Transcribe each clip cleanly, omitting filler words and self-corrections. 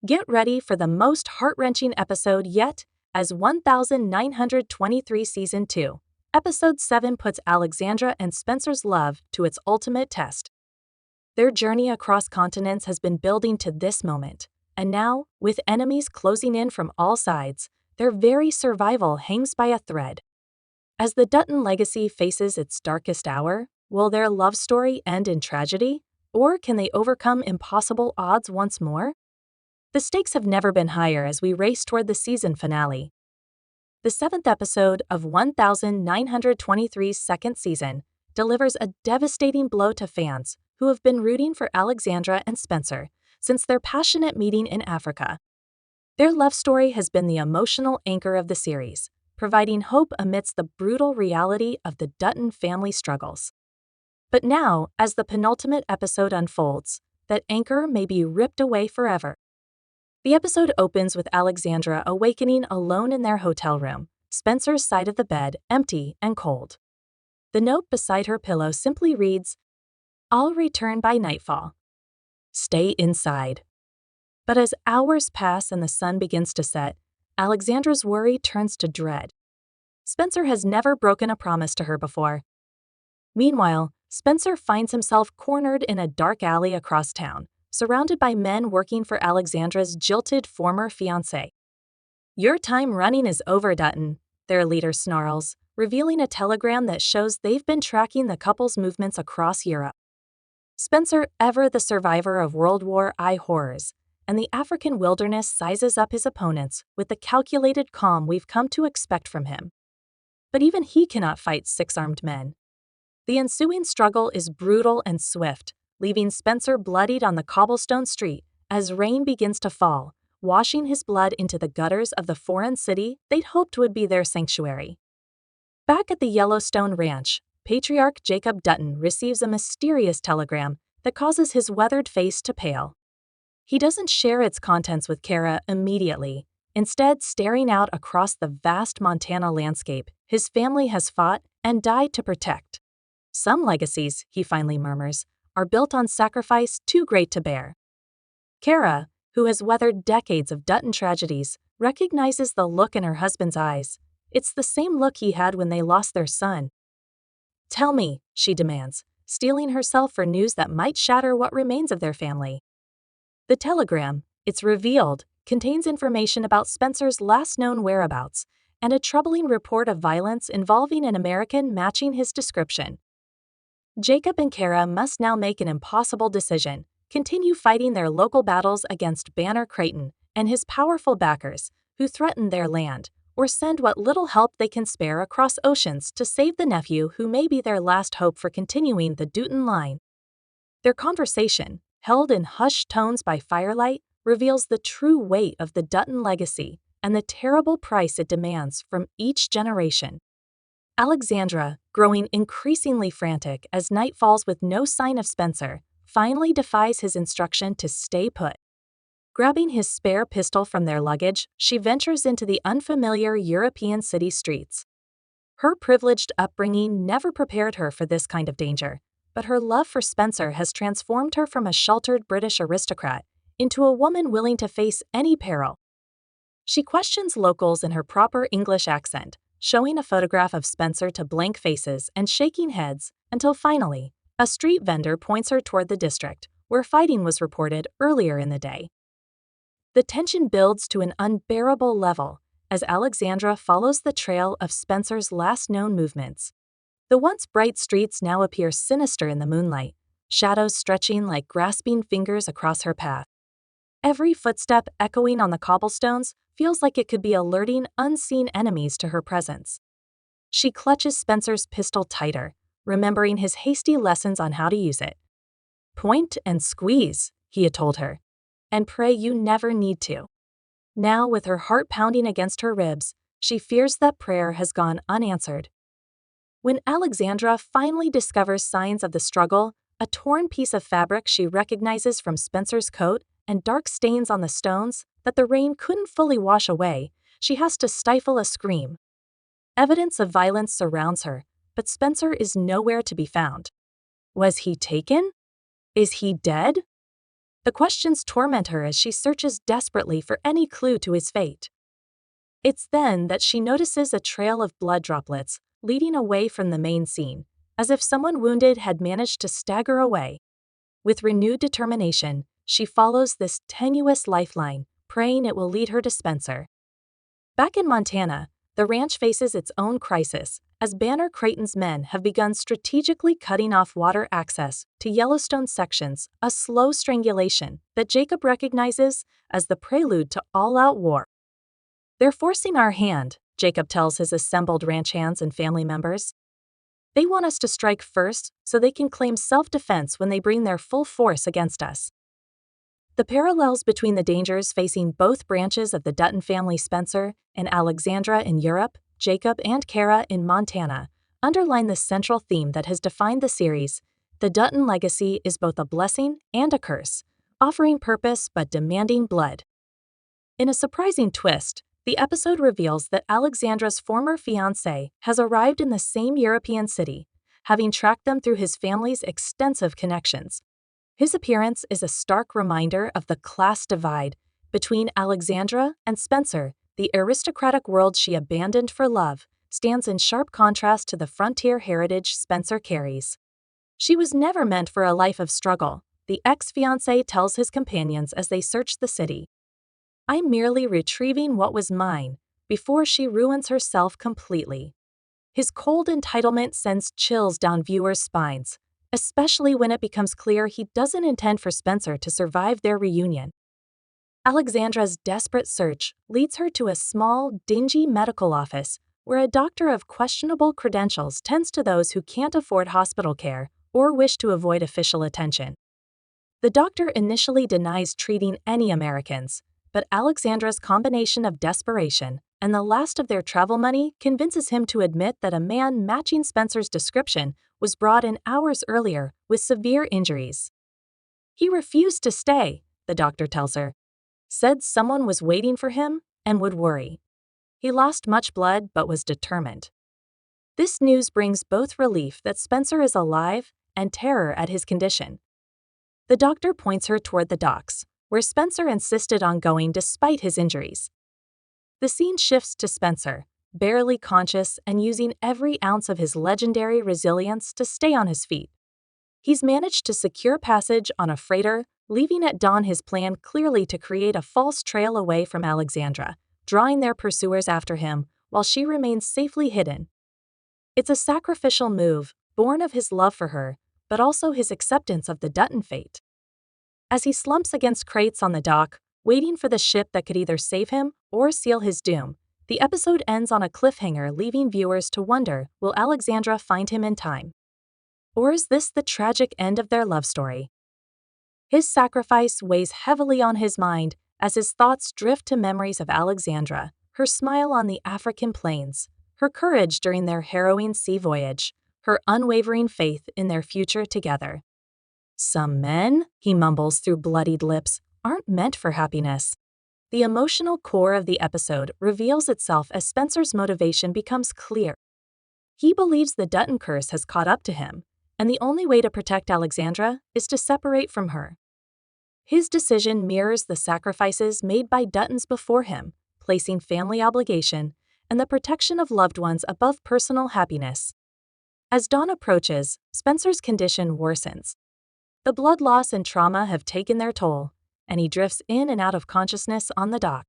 Get ready for the most heart-wrenching episode yet, as 1923 Season 2. Episode 7 puts Alexandra and Spencer's love to its ultimate test. Their journey across continents has been building to this moment, and now, with enemies closing in from all sides, their very survival hangs by a thread. As the Dutton legacy faces its darkest hour, will their love story end in tragedy, or can they overcome impossible odds once more? The stakes have never been higher as we race toward the season finale. The 7th episode of 1923's second season delivers a devastating blow to fans who have been rooting for Alexandra and Spencer since their passionate meeting in Africa. Their love story has been the emotional anchor of the series, providing hope amidst the brutal reality of the Dutton family struggles. But now, as the penultimate episode unfolds, that anchor may be ripped away forever. The episode opens with Alexandra awakening alone in their hotel room, Spencer's side of the bed empty and cold. The note beside her pillow simply reads, "I'll return by nightfall. Stay inside." But as hours pass and the sun begins to set, Alexandra's worry turns to dread. Spencer has never broken a promise to her before. Meanwhile, Spencer finds himself cornered in a dark alley across town, surrounded by men working for Alexandra's jilted former fiancé. "Your time running is over, Dutton," their leader snarls, revealing a telegram that shows they've been tracking the couple's movements across Europe. Spencer, ever the survivor of World War I horrors, and the African wilderness, sizes up his opponents with the calculated calm we've come to expect from him. But even he cannot fight 6 armed men. The ensuing struggle is brutal and swift, leaving Spencer bloodied on the cobblestone street as rain begins to fall, washing his blood into the gutters of the foreign city they'd hoped would be their sanctuary. Back at the Yellowstone ranch, patriarch Jacob Dutton receives a mysterious telegram that causes his weathered face to pale. He doesn't share its contents with Kara immediately, instead staring out across the vast Montana landscape his family has fought and died to protect. "Some legacies," he finally murmurs, "are built on sacrifice too great to bear." Kara, who has weathered decades of Dutton tragedies, recognizes the look in her husband's eyes. It's the same look he had when they lost their son. "Tell me," she demands, steeling herself for news that might shatter what remains of their family. The telegram, it's revealed, contains information about Spencer's last known whereabouts and a troubling report of violence involving an American matching his description. Jacob and Kara must now make an impossible decision: continue fighting their local battles against Banner Creighton and his powerful backers, who threaten their land, or send what little help they can spare across oceans to save the nephew who may be their last hope for continuing the Dutton line. Their conversation, held in hushed tones by firelight, reveals the true weight of the Dutton legacy and the terrible price it demands from each generation. Alexandra, growing increasingly frantic as night falls with no sign of Spencer, finally defies his instruction to stay put. Grabbing his spare pistol from their luggage, she ventures into the unfamiliar European city streets. Her privileged upbringing never prepared her for this kind of danger, but her love for Spencer has transformed her from a sheltered British aristocrat into a woman willing to face any peril. She questions locals in her proper English accent, showing a photograph of Spencer to blank faces and shaking heads, until finally, a street vendor points her toward the district, where fighting was reported earlier in the day. The tension builds to an unbearable level as Alexandra follows the trail of Spencer's last known movements. The once bright streets now appear sinister in the moonlight, shadows stretching like grasping fingers across her path. Every footstep echoing on the cobblestones feels like it could be alerting unseen enemies to her presence. She clutches Spencer's pistol tighter, remembering his hasty lessons on how to use it. "Point and squeeze," he had told her, "and pray you never need to." Now, with her heart pounding against her ribs, she fears that prayer has gone unanswered. When Alexandra finally discovers signs of the struggle, a torn piece of fabric she recognizes from Spencer's coat and dark stains on the stones that the rain couldn't fully wash away, she has to stifle a scream. Evidence of violence surrounds her, but Spencer is nowhere to be found. Was he taken? Is he dead? The questions torment her as she searches desperately for any clue to his fate. It's then that she notices a trail of blood droplets leading away from the main scene, as if someone wounded had managed to stagger away. With renewed determination, she follows this tenuous lifeline, praying it will lead her to Spencer. Back in Montana, the ranch faces its own crisis, as Banner Creighton's men have begun strategically cutting off water access to Yellowstone sections, a slow strangulation that Jacob recognizes as the prelude to all-out war. "They're forcing our hand," Jacob tells his assembled ranch hands and family members. "They want us to strike first so they can claim self-defense when they bring their full force against us." The parallels between the dangers facing both branches of the Dutton family, Spencer and Alexandra in Europe, Jacob and Kara in Montana, underline the central theme that has defined the series. The Dutton legacy is both a blessing and a curse, offering purpose but demanding blood. In a surprising twist, the episode reveals that Alexandra's former fiancé has arrived in the same European city, having tracked them through his family's extensive connections. His appearance is a stark reminder of the class divide between Alexandra and Spencer. The aristocratic world she abandoned for love stands in sharp contrast to the frontier heritage Spencer carries. "She was never meant for a life of struggle," the ex-fiancé tells his companions as they search the city. "I'm merely retrieving what was mine before she ruins herself completely." His cold entitlement sends chills down viewers' spines, especially when it becomes clear he doesn't intend for Spencer to survive their reunion. Alexandra's desperate search leads her to a small, dingy medical office where a doctor of questionable credentials tends to those who can't afford hospital care or wish to avoid official attention. The doctor initially denies treating any Americans, but Alexandra's combination of desperation and the last of their travel money convinces him to admit that a man matching Spencer's description was brought in hours earlier with severe injuries. "He refused to stay," the doctor tells her. "Said someone was waiting for him and would worry. He lost much blood but was determined." This news brings both relief that Spencer is alive and terror at his condition. The doctor points her toward the docks, where Spencer insisted on going despite his injuries. The scene shifts to Spencer, barely conscious and using every ounce of his legendary resilience to stay on his feet. He's managed to secure passage on a freighter, leaving at dawn, his plan clearly to create a false trail away from Alexandra, drawing their pursuers after him while she remains safely hidden. It's a sacrificial move, born of his love for her, but also his acceptance of the Dutton fate. As he slumps against crates on the dock, waiting for the ship that could either save him or seal his doom, the episode ends on a cliffhanger, leaving viewers to wonder, will Alexandra find him in time? Or is this the tragic end of their love story? His sacrifice weighs heavily on his mind as his thoughts drift to memories of Alexandra, her smile on the African plains, her courage during their harrowing sea voyage, her unwavering faith in their future together. "Some men," he mumbles through bloodied lips, "aren't meant for happiness." The emotional core of the episode reveals itself as Spencer's motivation becomes clear. He believes the Dutton curse has caught up to him, and the only way to protect Alexandra is to separate from her. His decision mirrors the sacrifices made by Duttons before him, placing family obligation and the protection of loved ones above personal happiness. As dawn approaches, Spencer's condition worsens. The blood loss and trauma have taken their toll, and he drifts in and out of consciousness on the dock.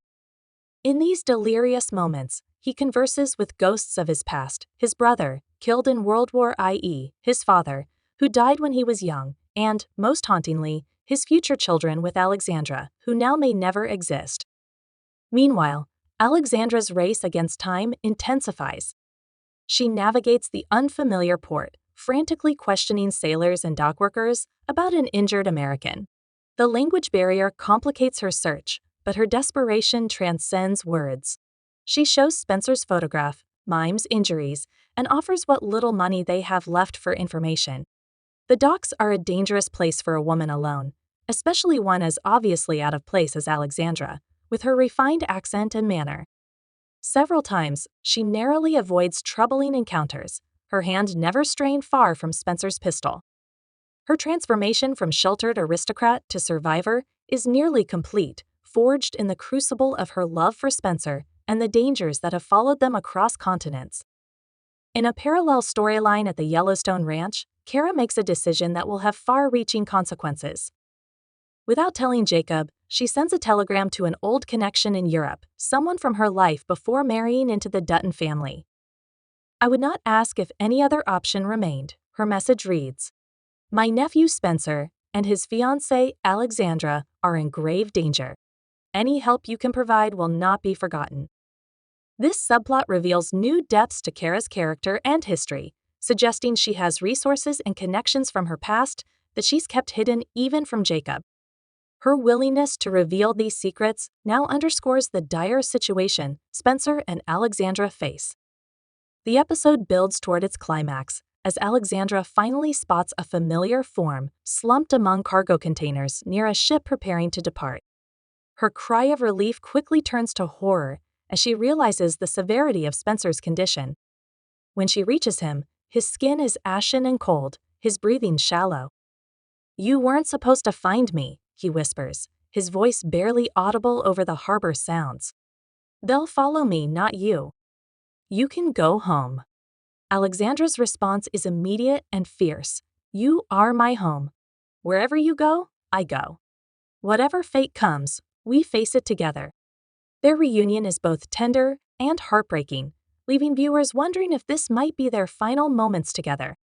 In these delirious moments, he converses with ghosts of his past, his brother, killed in World War I.e., his father, who died when he was young, and, most hauntingly, his future children with Alexandra, who now may never exist. Meanwhile, Alexandra's race against time intensifies. She navigates the unfamiliar port, frantically questioning sailors and dockworkers about an injured American. The language barrier complicates her search, but her desperation transcends words. She shows Spencer's photograph, mimes injuries, and offers what little money they have left for information. The docks are a dangerous place for a woman alone, especially one as obviously out of place as Alexandra, with her refined accent and manner. Several times, she narrowly avoids troubling encounters, her hand never straying far from Spencer's pistol. Her transformation from sheltered aristocrat to survivor is nearly complete, forged in the crucible of her love for Spencer and the dangers that have followed them across continents. In a parallel storyline at the Yellowstone ranch, Kara makes a decision that will have far-reaching consequences. Without telling Jacob, she sends a telegram to an old connection in Europe, someone from her life before marrying into the Dutton family. "I would not ask if any other option remained," her message reads. "My nephew Spencer and his fiancée Alexandra are in grave danger. Any help you can provide will not be forgotten." This subplot reveals new depths to Kara's character and history, suggesting she has resources and connections from her past that she's kept hidden even from Jacob. Her willingness to reveal these secrets now underscores the dire situation Spencer and Alexandra face. The episode builds toward its climax as Alexandra finally spots a familiar form slumped among cargo containers near a ship preparing to depart. Her cry of relief quickly turns to horror as she realizes the severity of Spencer's condition. When she reaches him, his skin is ashen and cold, his breathing shallow. "You weren't supposed to find me," he whispers, his voice barely audible over the harbor sounds. "They'll follow me, not you. You can go home." Alexandra's response is immediate and fierce. "You are my home. Wherever you go, I go. Whatever fate comes, we face it together." Their reunion is both tender and heartbreaking, leaving viewers wondering if this might be their final moments together.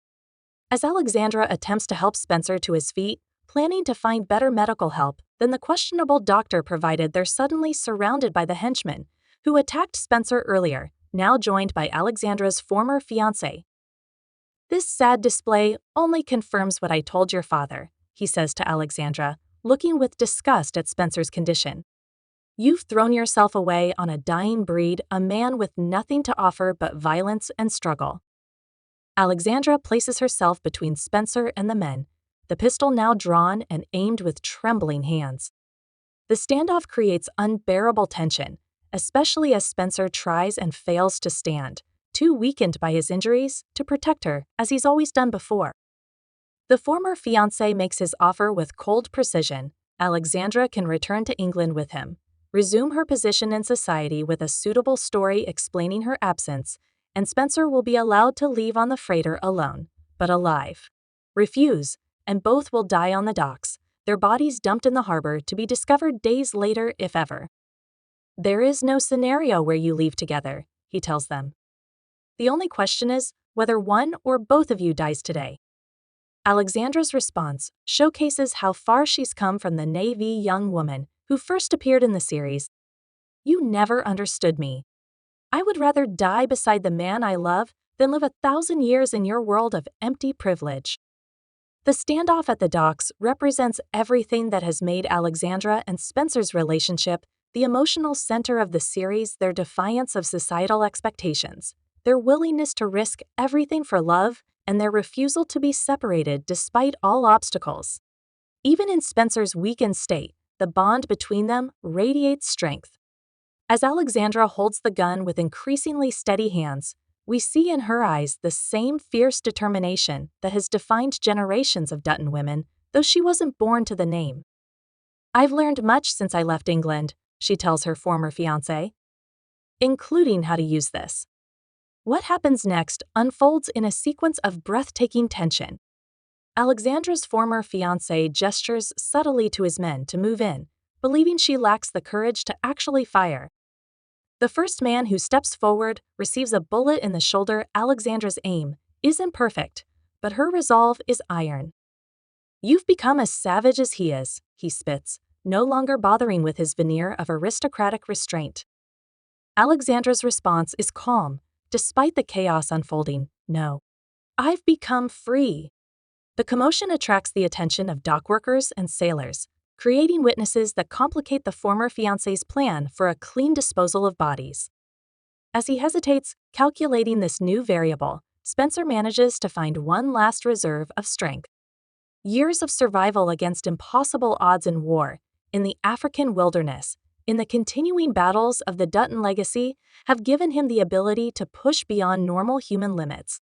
As Alexandra attempts to help Spencer to his feet, planning to find better medical help than the questionable doctor provided, they're suddenly surrounded by the henchmen who attacked Spencer earlier, now joined by Alexandra's former fiancé. "This sad display only confirms what I told your father," he says to Alexandra, looking with disgust at Spencer's condition. "You've thrown yourself away on a dying breed, a man with nothing to offer but violence and struggle." Alexandra places herself between Spencer and the men, the pistol now drawn and aimed with trembling hands. The standoff creates unbearable tension, especially as Spencer tries and fails to stand, too weakened by his injuries to protect her as he's always done before. The former fiancé makes his offer with cold precision. Alexandra can return to England with him, resume her position in society with a suitable story explaining her absence, and Spencer will be allowed to leave on the freighter alone, but alive. Refuse, and both will die on the docks, their bodies dumped in the harbor to be discovered days later if ever. "There is no scenario where you leave together," he tells them. "The only question is whether one or both of you dies today." Alexandra's response showcases how far she's come from the naive young woman who first appeared in the series. "You never understood me. I would rather die beside the man I love than live 1,000 years in your world of empty privilege." The standoff at the docks represents everything that has made Alexandra and Spencer's relationship the emotional center of the series: their defiance of societal expectations, their willingness to risk everything for love, and their refusal to be separated despite all obstacles. Even in Spencer's weakened state, the bond between them radiates strength. As Alexandra holds the gun with increasingly steady hands, we see in her eyes the same fierce determination that has defined generations of Dutton women, though she wasn't born to the name. "I've learned much since I left England," she tells her former fiancé, "including how to use this." What happens next unfolds in a sequence of breathtaking tension. Alexandra's former fiancé gestures subtly to his men to move in, believing she lacks the courage to actually fire. The first man who steps forward receives a bullet in the shoulder. Alexandra's aim isn't perfect, but her resolve is iron. "You've become as savage as he is," he spits, no longer bothering with his veneer of aristocratic restraint. Alexandra's response is calm, despite the chaos unfolding. "No. I've become free." The commotion attracts the attention of dockworkers and sailors, creating witnesses that complicate the former fiancé's plan for a clean disposal of bodies. As he hesitates, calculating this new variable, Spencer manages to find one last reserve of strength. Years of survival against impossible odds in war, in the African wilderness, in the continuing battles of the Dutton legacy, have given him the ability to push beyond normal human limits.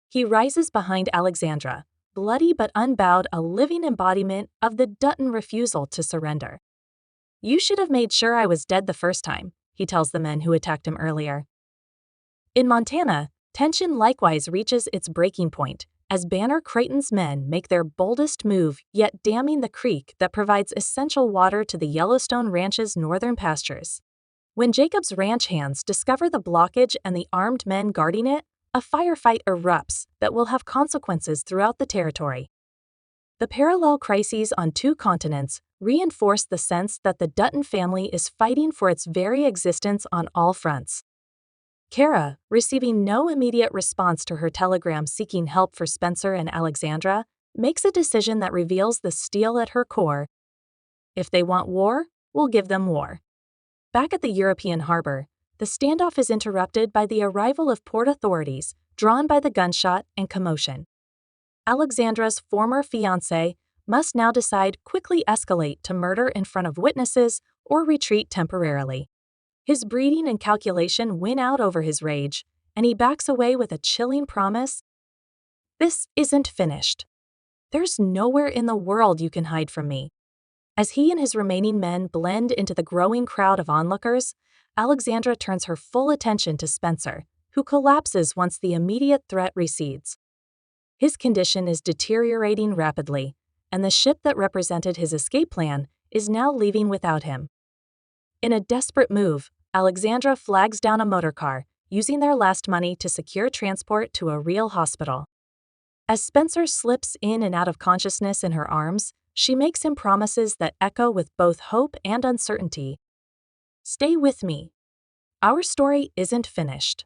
He rises behind Alexandra, bloody but unbowed, a living embodiment of the Dutton refusal to surrender. "You should have made sure I was dead the first time," he tells the men who attacked him earlier. In Montana, tension likewise reaches its breaking point as Banner Creighton's men make their boldest move yet, damming the creek that provides essential water to the Yellowstone Ranch's northern pastures. When Jacob's ranch hands discover the blockage and the armed men guarding it, a firefight erupts that will have consequences throughout the territory. The parallel crises on two continents reinforce the sense that the Dutton family is fighting for its very existence on all fronts. Kara, receiving no immediate response to her telegram seeking help for Spencer and Alexandra, makes a decision that reveals the steel at her core. If they want war, we'll give them war. Back at the European harbor, the standoff is interrupted by the arrival of port authorities, drawn by the gunshot and commotion. Alexandra's former fiancé must now decide quickly escalate to murder in front of witnesses or retreat temporarily. His breeding and calculation win out over his rage, and he backs away with a chilling promise. "This isn't finished. There's nowhere in the world you can hide from me." As he and his remaining men blend into the growing crowd of onlookers, Alexandra turns her full attention to Spencer, who collapses once the immediate threat recedes. His condition is deteriorating rapidly, and the ship that represented his escape plan is now leaving without him. In a desperate move, Alexandra flags down a motorcar, using their last money to secure transport to a real hospital. As Spencer slips in and out of consciousness in her arms, she makes him promises that echo with both hope and uncertainty. "Stay with me. Our story isn't finished.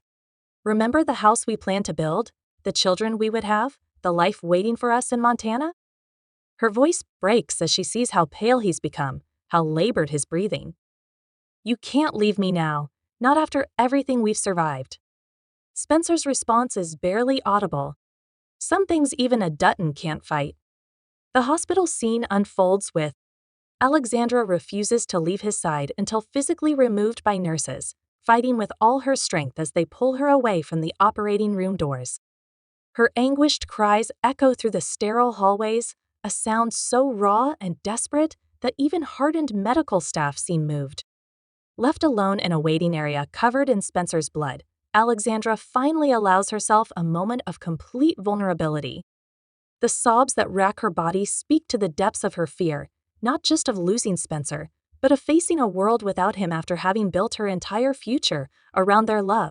Remember the house we planned to build, the children we would have, the life waiting for us in Montana?" Her voice breaks as she sees how pale he's become, how labored his breathing. "You can't leave me now, not after everything we've survived." Spencer's response is barely audible. Some things even a Dutton can't fight. The hospital scene unfolds with Alexandra refuses to leave his side until physically removed by nurses, fighting with all her strength as they pull her away from the operating room doors. Her anguished cries echo through the sterile hallways, a sound so raw and desperate that even hardened medical staff seem moved. Left alone in a waiting area covered in Spencer's blood, Alexandra finally allows herself a moment of complete vulnerability. The sobs that rack her body speak to the depths of her fear, not just of losing Spencer, but of facing a world without him after having built her entire future around their love.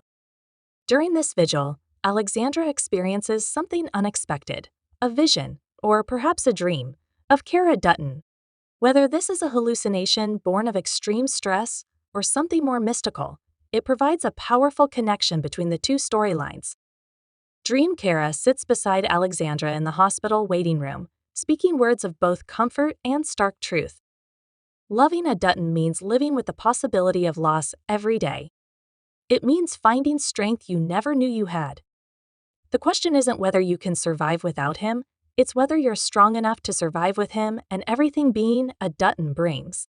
During this vigil, Alexandra experiences something unexpected, a vision, or perhaps a dream, of Kara Dutton. Whether this is a hallucination born of extreme stress or something more mystical, it provides a powerful connection between the two storylines. Dream Kara sits beside Alexandra in the hospital waiting room, speaking words of both comfort and stark truth. Loving a Dutton means living with the possibility of loss every day. It means finding strength you never knew you had. The question isn't whether you can survive without him, it's whether you're strong enough to survive with him and everything being a Dutton brings.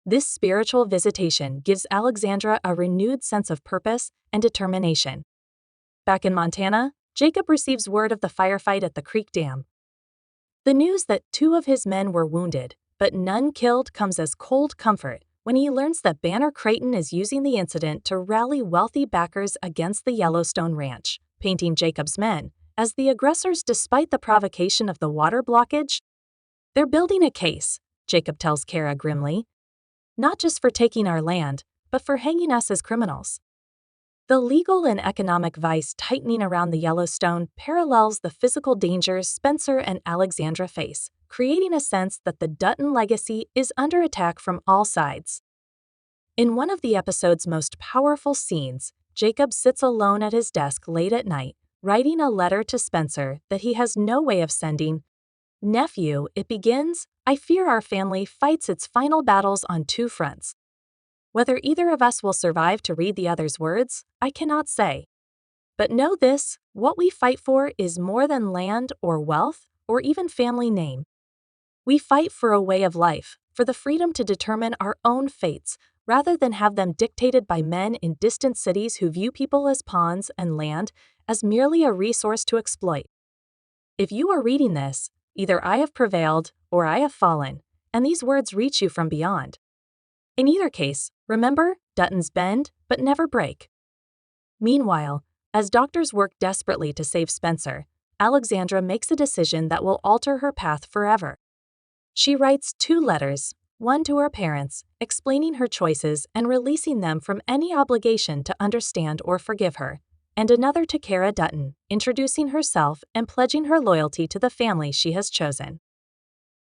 This spiritual visitation gives Alexandra a renewed sense of purpose and determination. Back in Montana, Jacob receives word of the firefight at the Creek Dam. The news that 2 of his men were wounded, but none killed, comes as cold comfort when he learns that Banner Creighton is using the incident to rally wealthy backers against the Yellowstone Ranch, painting Jacob's men as the aggressors despite the provocation of the water blockage. "They're building a case," Jacob tells Kara grimly, "not just for taking our land, but for hanging us as criminals." The legal and economic vice tightening around the Yellowstone parallels the physical dangers Spencer and Alexandra face, creating a sense that the Dutton legacy is under attack from all sides. In one of the episode's most powerful scenes, Jacob sits alone at his desk late at night, writing a letter to Spencer that he has no way of sending. "Nephew," it begins, "I fear our family fights its final battles on 2 fronts. Whether either of us will survive to read the other's words, I cannot say. But know this, what we fight for is more than land or wealth or even family name. We fight for a way of life, for the freedom to determine our own fates, rather than have them dictated by men in distant cities who view people as pawns and land as merely a resource to exploit." If you are reading this, either I have prevailed or I have fallen, and these words reach you from beyond. In either case, remember, Duttons bend but never break. Meanwhile, as doctors work desperately to save Spencer, Alexandra makes a decision that will alter her path forever. She writes 2 letters, one to her parents, explaining her choices and releasing them from any obligation to understand or forgive her, and another to Kara Dutton, introducing herself and pledging her loyalty to the family she has chosen.